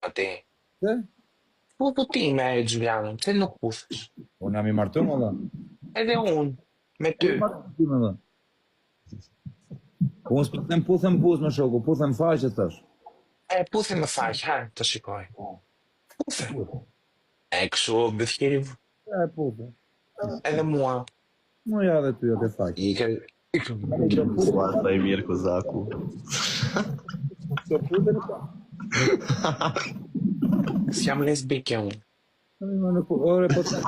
Ati. Se? Po ti me Gjulianën, pse nuk puthesh? Unë jam i martuar më dha. Edhe unë, me ty. Ti më dha. Unë s'puthem pus me shoku, puthem faqe thash. Puthe më faq, ha, të shikoj. Puthe. Kështu, bëthjeri, Puthem. edhe mua. Mu ja dhe ty atë faqe. Ua, sa i mirë Kozaku. Do puthem pa. S'jam lesbike unë. Ore, po të...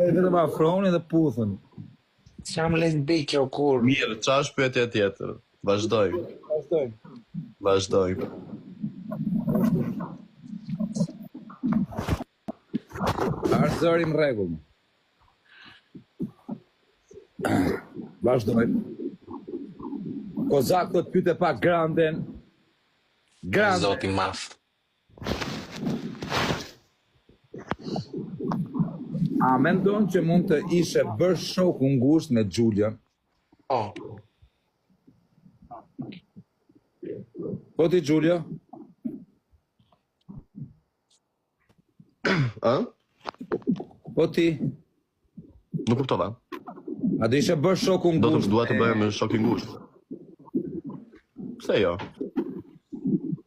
Vetëm afroni dhe puthen. S'jam lesbike o kur. Mirë, qa është pyetja tjetër? Vazhdoj. Vazhdoj. Arë zëri më regullë. Vazhdoj. Kozak të pyte pak Granden. Zoti maf. A mendon që mund të ishe bërë shoku ngusht me Gjulian? Po ti Gjulio? A? Po ti? Nuk kuptova. A do ishe bërë shoku ngusht? Dua të bëhem shok i ngushtë. Pse jo?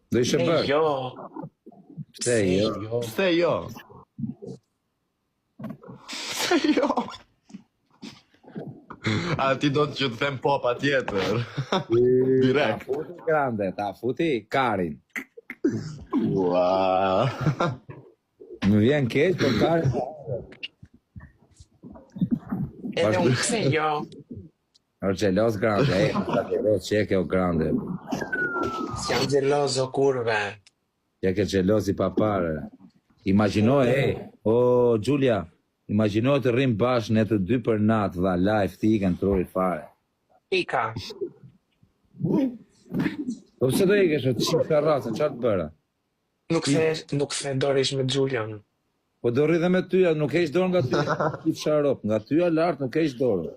Do ishe bërë? Jo. Pse jo? Pse jo? Pse jo? A ti do të që të them po pa tjetër? Direkt. Ta futi Grande, ta futi Karin. Ua. Më vjen keq, po Karin... Edhe unë pse jo. O gjelos Grande, ta gjelos qeke o Grande. S'jam gjeloz o kurve. Qeke gjelos i papare. Imaginoj, o Gjulia, imaginoj të rrim bashkë ne të dy për natë dha live ti i kanë truri fare. Pika. Po pëse do ikesh, o të qimë ka rasën, qarë të bëra? Nuk se dorish me Gjulian. Po do rri dhe me tyja, nuk e ish dorë nga tyja, i fsharop, nga tyja lartë nuk e ish dorë.